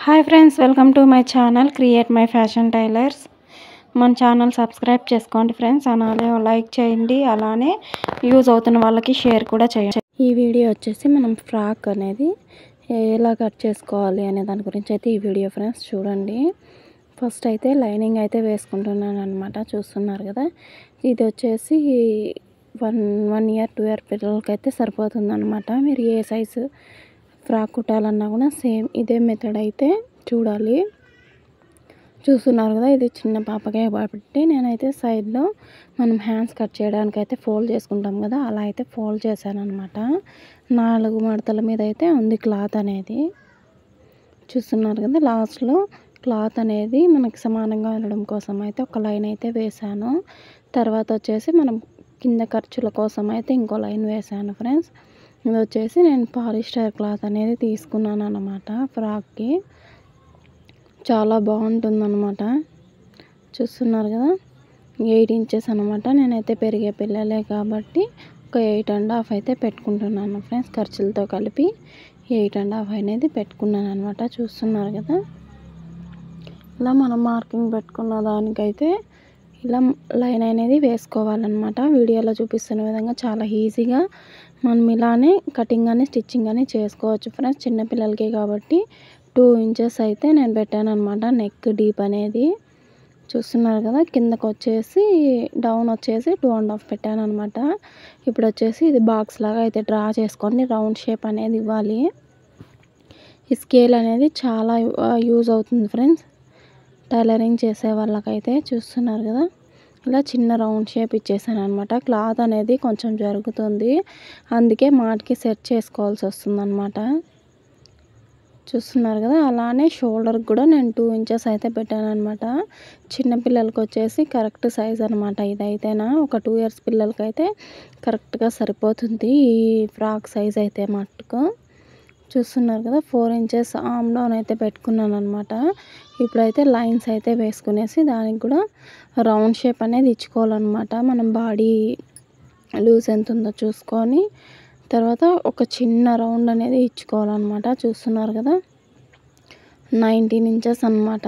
Hi friends, welcome to my channel create my fashion tailors. మన channel subscribe చేసుకోండి friends, అలానే like చేయండి, అలానే యూజ్ అవుతున్న వాళ్ళకి షేర్ కూడా చేయండి. ఈ వీడియో వచ్చేసి మనం ఫ్రాక్ అనేది ఎలా కట్ చేసుకోవాలి అనే దాని గురించి అయితే ఈ వీడియో ఫ్రెండ్స్ చూడండి. ఫస్ట్ అయితే లైనింగ్ అయితే వేసుకుంటున్నాను అనమాట. చూస్తున్నారు కదా, ఇది వచ్చేసి 1 ఇయర్ 2 ఇయర్ పిల్లలకి అయితే సరిపోతుంది అనమాట. మీరు ఏ సైజు ఫ్రాక్ కుట్టాలన్నా కూడా సేమ్ ఇదే మెథడ్ అయితే చూడాలి. చూస్తున్నారు కదా, ఇది చిన్న పాపకే కాబట్టి నేనైతే సైడ్లో మనం హ్యాండ్స్ కట్ చేయడానికి అయితే ఫోల్డ్ చేసుకుంటాం కదా, అలా అయితే ఫోల్డ్ చేశాను అనమాట. 4 మడతల మీద అయితే ఉంది క్లాత్ అనేది. చూస్తున్నారు కదా, లాస్ట్లో క్లాత్ అనేది మనకి సమానంగా ఉండడం కోసం అయితే ఒక లైన్ అయితే వేశాను. తర్వాత వచ్చేసి మనం కింద ఖర్చుల కోసం అయితే ఇంకో లైన్ వేశాను ఫ్రెండ్స్. ఇది వచ్చేసి నేను పాలిస్టర్ క్లాత్ అనేది తీసుకున్నాను అన్నమాట. ఫ్రాక్కి చాలా బాగుంటుందన్నమాట. చూస్తున్నారు కదా, 8 ఇంచెస్ అనమాట. నేనైతే పెరిగే పిల్లలే కాబట్టి ఒక 8.5 అయితే పెట్టుకుంటున్నాను ఫ్రెండ్స్. ఖర్చులతో కలిపి 8.5 అనేది పెట్టుకున్నాను అనమాట. చూస్తున్నారు కదా, ఇలా మనం మార్కింగ్ పెట్టుకున్న దానికైతే ఇలా లైన్ అనేది వేసుకోవాలన్నమాట. వీడియోలో చూపిస్తున్న విధంగా చాలా ఈజీగా మనం ఇలానే కటింగ్ కానీ స్టిచ్చింగ్ కానీ చేసుకోవచ్చు ఫ్రెండ్స్. చిన్నపిల్లలకి కాబట్టి 2 ఇంచెస్ అయితే నేను పెట్టాను అనమాట. నెక్ డీప్ అనేది చూస్తున్నారు కదా, కిందకు వచ్చేసి డౌన్ వచ్చేసి 2.5 పెట్టాను అనమాట. ఇప్పుడు వచ్చేసి ఇది బాక్స్ లాగా అయితే డ్రా చేసుకొని రౌండ్ షేప్ అనేది ఇవ్వాలి. ఈ స్కేల్ అనేది చాలా యూజ్ అవుతుంది ఫ్రెండ్స్ టైలరింగ్ చేసే వాళ్ళకైతే. చూస్తున్నారు కదా, ఇలా చిన్న రౌండ్ షేప్ ఇచ్చేసాను అనమాట. క్లాత్ అనేది కొంచెం జరుగుతుంది, అందుకే మాటికి సెట్ చేసుకోవాల్సి వస్తుంది అనమాట. చూస్తున్నారు కదా, అలానే షోల్డర్కి కూడా నేను 2 ఇంచెస్ అయితే పెట్టాను అనమాట. చిన్నపిల్లలకి వచ్చేసి కరెక్ట్ సైజ్ అనమాట. ఇదైతేనా ఒక 2 ఇయర్స్ పిల్లలకైతే కరెక్ట్గా సరిపోతుంది ఈ ఫ్రాక్ సైజ్ అయితే మట్టుకు. చూస్తున్నారు కదా, 4 ఇంచెస్ ఆమ్ డౌన్ అయితే పెట్టుకున్నాను అనమాట. ఇప్పుడైతే లైన్స్ అయితే వేసుకునేసి దానికి కూడా రౌండ్ షేప్ అనేది ఇచ్చుకోవాలన్నమాట. మనం బాడీ లూజ్ ఎంత ఉందో చూసుకొని తర్వాత ఒక చిన్న రౌండ్ అనేది ఇచ్చుకోవాలన్నమాట. చూస్తున్నారు కదా, 19 ఇంచెస్ అనమాట.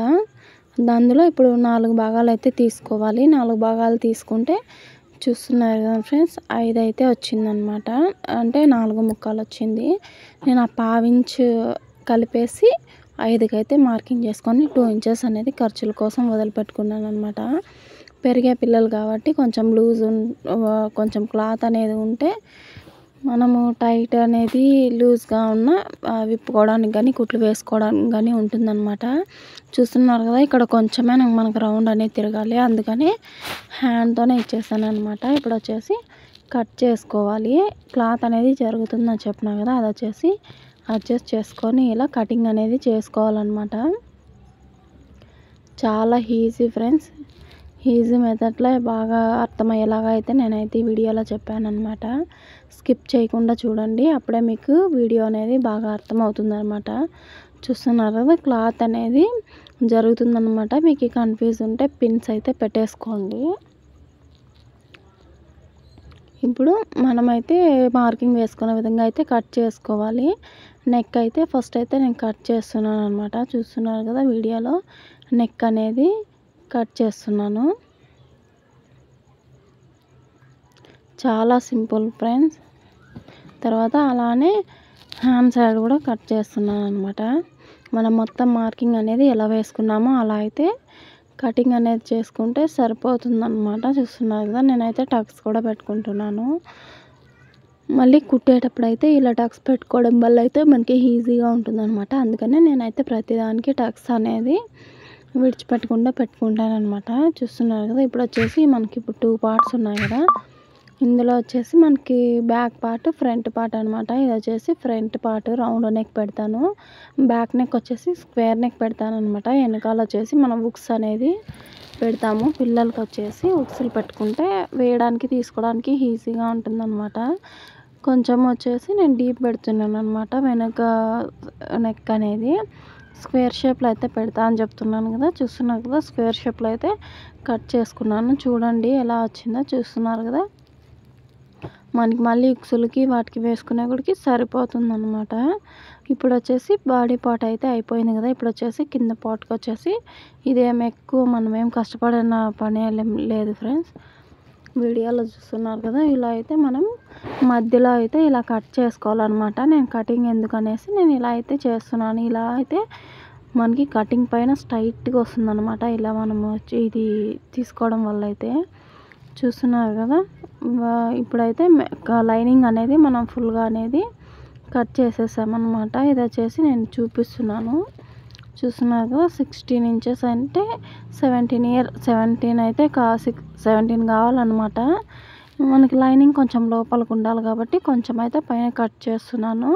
దానిలో ఇప్పుడు 4 భాగాలు అయితే తీసుకోవాలి. 4 భాగాలు తీసుకుంటే చూస్తున్నారు కదా ఫ్రెండ్స్, 5 అయితే వచ్చిందనమాట. అంటే 4 ముక్కలు వచ్చింది. నేను ఆ పావించు కలిపేసి 5కి అయితే మార్కింగ్ చేసుకొని 2 ఇంచెస్ అనేది ఖర్చుల కోసం వదిలిపెట్టుకున్నాను అనమాట. పెరిగే పిల్లలు కాబట్టి కొంచెం లూజ్ కొంచెం క్లాత్ అనేది ఉంటే మనము టైట్ అనేది లూజ్గా ఉన్న విప్పుకోవడానికి కానీ కుట్లు వేసుకోవడానికి కానీ ఉంటుందన్నమాట. చూస్తున్నారు కదా, ఇక్కడ కొంచెమే మనకు రౌండ్ అనేది తిరగాలి, అందుకని హ్యాండ్తోనే ఇచ్చేసాను అనమాట. ఇప్పుడు వచ్చేసి కట్ చేసుకోవాలి. క్లాత్ అనేది జరుగుతుందని చెప్పినా కదా, అది వచ్చేసి అడ్జస్ట్ చేసుకొని ఇలా కటింగ్ అనేది చేసుకోవాలన్నమాట. చాలా ఈజీ ఫ్రెండ్స్. ఈజీ మెథడ్లో బాగా అర్థమయ్యేలాగా అయితే నేనైతే ఈ వీడియోలో చెప్పానన్నమాట. స్కిప్ చేయకుండా చూడండి, అప్పుడే మీకు వీడియో అనేది బాగా అర్థమవుతుందన్నమాట. చూస్తున్నారు కదా, క్లాత్ అనేది జరుగుతుందన్నమాట. మీకు కన్ఫ్యూజ్ ఉంటే పిన్స్ అయితే పెట్టేసుకోండి. ఇప్పుడు మనమైతే మార్కింగ్ వేసుకునే విధంగా అయితే కట్ చేసుకోవాలి. నెక్ అయితే ఫస్ట్ అయితే నేను కట్ చేస్తున్నాను అనమాట. చూస్తున్నారు కదా, వీడియోలో నెక్ అనేది కట్ చేస్తున్నాను. చాలా సింపుల్ ఫ్రెండ్స్. తర్వాత అలానే హ్యాండ్ సైడ్ కూడా కట్ చేస్తున్నాను అనమాట. మనం మొత్తం మార్కింగ్ అనేది ఎలా వేసుకున్నామో అలా అయితే కటింగ్ అనేది చేసుకుంటే సరిపోతుందన్నమాట. చూస్తున్నారు కదా, నేనైతే టక్స్ కూడా పెట్టుకుంటున్నాను. మళ్ళీ కుట్టేటప్పుడు అయితే ఇలా టక్స్ పెట్టుకోవడం వల్ల అయితే మనకి ఈజీగా ఉంటుందన్నమాట. అందుకనే నేనైతే ప్రతిదానికి టక్స్ అనేది విడిచిపెట్టకుండా పెట్టుకుంటాను అనమాట. చూస్తున్నారు కదా, ఇప్పుడు వచ్చేసి మనకి ఇప్పుడు 2 పార్ట్స్ ఉన్నాయి కదా, ఇందులో వచ్చేసి మనకి బ్యాక్ పార్ట్ ఫ్రంట్ పార్ట్ అనమాట. ఇది వచ్చేసి ఫ్రంట్ పార్ట్ రౌండ్ నెక్ పెడతాను, బ్యాక్ నెక్ వచ్చేసి స్క్వేర్ నెక్ పెడతాను అనమాట. వెనకాల వచ్చేసి మనం హుక్స్ అనేది పెడతాము. పిల్లలకి వచ్చేసి హుక్స్లు పెట్టుకుంటే వేయడానికి తీసుకోవడానికి ఈజీగా ఉంటుందన్నమాట. కొంచెం వచ్చేసి నేను డీప్ పెడుతున్నాను అనమాట. వెనక నెక్ అనేది స్క్వేర్ షేప్లో అయితే పెడతా అని చెప్తున్నాను కదా. చూస్తున్నారు కదా, స్క్వేర్ షేప్లో అయితే కట్ చేసుకున్నాను. చూడండి ఎలా వచ్చిందో. చూస్తున్నారు కదా, మనకి మళ్ళీ హుక్స్లకి వాటికి వేసుకునే కూడా సరిపోతుందన్నమాట. ఇప్పుడు వచ్చేసి బాడీ పార్ట్ అయితే అయిపోయింది కదా. ఇప్పుడు వచ్చేసి కింద పార్ట్కి వచ్చేసి ఇదేం ఎక్కువ మనమేం కష్టపడిన పని లేదు ఫ్రెండ్స్. వీడియోలో చూస్తున్నారు కదా, ఇలా అయితే మనం మధ్యలో అయితే ఇలా కట్ చేసుకోవాలన్నమాట. నేను కటింగ్ ఎందుకనేసి నేను ఇలా అయితే చేస్తున్నాను. ఇలా అయితే మనకి కటింగ్ పైన స్ట్రైట్గా వస్తుందన్నమాట. ఇలా మనము ఇది తీసుకోవడం వల్ల అయితే చూస్తున్నారు కదా. ఇప్పుడైతే లైనింగ్ అనేది మనం ఫుల్గా అనేది కట్ చేసేసామన్నమాట. ఇది వచ్చేసి నేను చూపిస్తున్నాను. చూస్తున్నారు కదా, 16 ఇంచెస్ అంటే 17 అయితే 17 కావాలన్నమాట. మనకి లైనింగ్ కొంచెం లోపలికి ఉండాలి కాబట్టి కొంచెం అయితే పైన కట్ చేస్తున్నాను.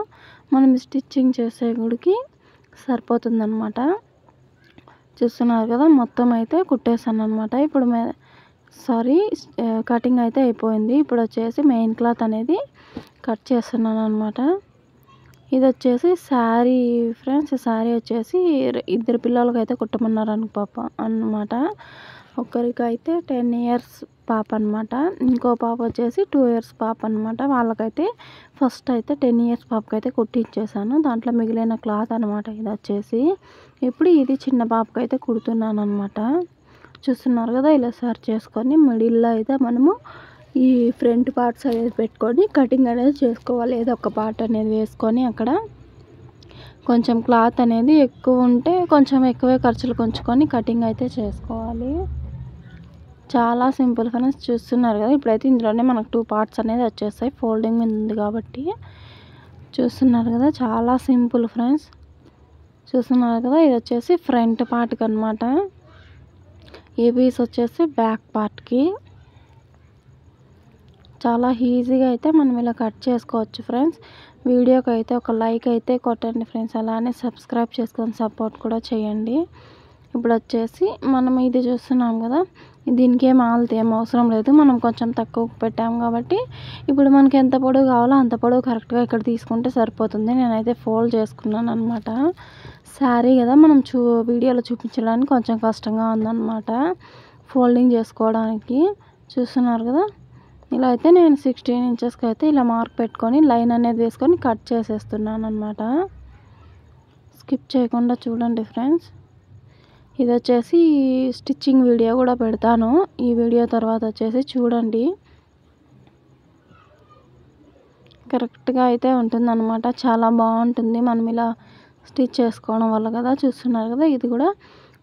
మనం స్టిచ్చింగ్ చేసే గుడికి సరిపోతుందన్నమాట. చూస్తున్నారు కదా, మొత్తం అయితే కుట్టేసాను అనమాట. ఇప్పుడు కటింగ్ అయితే అయిపోయింది. ఇప్పుడు వచ్చేసి మెయిన్ క్లాత్ అనేది కట్ చేస్తున్నాను అనమాట. ఇది వచ్చేసి శారీ ఫ్రెండ్స్. శారీ వచ్చేసి 2 పిల్లలకి అయితే కుట్టమన్నారు అన్నమాట. ఒకరికైతే 10 ఇయర్స్ పాప అనమాట, ఇంకో పాప వచ్చేసి 2 ఇయర్స్ పాప అనమాట. వాళ్ళకైతే ఫస్ట్ అయితే 10 ఇయర్స్ పాపకైతే కుట్టించేసాను. దాంట్లో మిగిలిన క్లాత్ అనమాట ఇది వచ్చేసి. ఇప్పుడు ఇది చిన్న పాపకైతే కుడుతున్నాను అనమాట. చూస్తున్నారు కదా, ఇలా సర్ చేసుకొని మిడిల్లో అయితే మనము ఈ ఫ్రంట్ పార్ట్స్ అనేది పెట్టుకొని కటింగ్ అనేది చేసుకోవాలి. ఏదో ఒక పార్ట్ అనేది వేసుకొని అక్కడ కొంచెం క్లాత్ అనేది ఎక్కువ ఉంటే కొంచెం ఎక్కువే ఖర్చులు కొంచుకొని కటింగ్ అయితే చేసుకోవాలి. చాలా సింపుల్ ఫ్రెండ్స్. చూస్తున్నారు కదా, ఇప్పుడైతే ఇందులోనే మనకు 2 పార్ట్స్ అనేది వచ్చేస్తాయి. ఫోల్డింగ్ ఉంది కాబట్టి చూస్తున్నారు కదా, చాలా సింపుల్ ఫ్రెండ్స్. చూస్తున్నారు కదా, ఇది వచ్చేసి ఫ్రంట్ పార్ట్కి అనమాట. ఈ పీస్ వచ్చేసి బ్యాక్ పార్ట్కి. చాలా ఈజీగా అయితే మనం ఇలా కట్ చేసుకోవచ్చు ఫ్రెండ్స్. వీడియోకి అయితే ఒక లైక్ అయితే కొట్టండి ఫ్రెండ్స్. అలానే సబ్స్క్రైబ్ చేసుకొని సపోర్ట్ కూడా చేయండి. ఇప్పుడు వచ్చేసి మనం ఇది చూస్తున్నాం కదా, దీనికి ఏం ఆల్తే ఏం అవసరం లేదు. మనం కొంచెం తక్కువ పెట్టాము కాబట్టి ఇప్పుడు మనకి ఎంత పొడవు కావాలో అంత పొడవు కరెక్ట్గా ఇక్కడ తీసుకుంటే సరిపోతుంది. నేనైతే ఫోల్డ్ చేసుకున్నాను అనమాట. శారీ కదా, మనం వీడియోలో చూపించడానికి కొంచెం కష్టంగా ఉందన్నమాట ఫోల్డింగ్ చేసుకోవడానికి. చూస్తున్నారు కదా, ఇలా అయితే నేను 16 ఇంచెస్కి అయితే ఇలా మార్క్ పెట్టుకొని లైన్ అనేది వేసుకొని కట్ చేసేస్తున్నాను అనమాట. స్కిప్ చేయకుండా చూడండి ఫ్రెండ్స్. ఇది వచ్చేసి స్టిచ్చింగ్ వీడియో కూడా పెడతాను. ఈ వీడియో తర్వాత వచ్చేసి చూడండి. కరెక్ట్గా అయితే ఉంటుందన్నమాట. చాలా బాగుంటుంది మనం ఇలా స్టిచ్ చేసుకోవడం వల్ల కదా. చూస్తున్నారు కదా, ఇది కూడా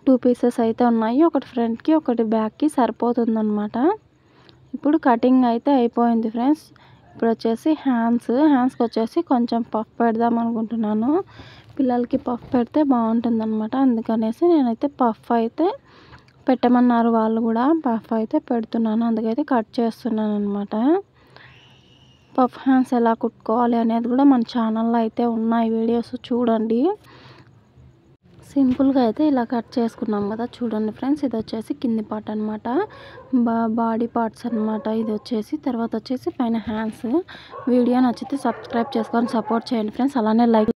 2 పీసెస్ అయితే ఉన్నాయి. ఒకటి ఫ్రంట్కి ఒకటి బ్యాక్కి సరిపోతుందన్నమాట. ఇప్పుడు కటింగ్ అయితే అయిపోయింది ఫ్రెండ్స్. ఇప్పుడు వచ్చేసి హ్యాండ్స్కి వచ్చేసి కొంచెం పఫ్ పెడదాం అనుకుంటున్నాను. పిల్లలకి పఫ్ పెడితే బాగుంటుందన్నమాట. అందుకనేసి నేనైతే పఫ్ అయితే పెట్టమన్నారు వాళ్ళు కూడా. పఫ్ అయితే పెడుతున్నాను, అందుకైతే కట్ చేస్తున్నాను అనమాట. పఫ్ హ్యాండ్స్ ఎలా కుట్టుకోవాలి అనేది కూడా మన ఛానల్లో అయితే ఉన్నాయి వీడియోస్, చూడండి. సింపుల్గా అయితే ఇలా కట్ చేసుకున్నాం కదా, చూడండి ఫ్రెండ్స్. ఇది వచ్చేసి కింది పార్ట్ అనమాట, బాడీ పార్ట్స్ అనమాట. ఇది వచ్చేసి తర్వాత వచ్చేసి పైన హ్యాండ్స్. వీడియో నచ్చితే సబ్స్క్రైబ్ చేసుకొని సపోర్ట్ చేయండి ఫ్రెండ్స్. అలానే లైక్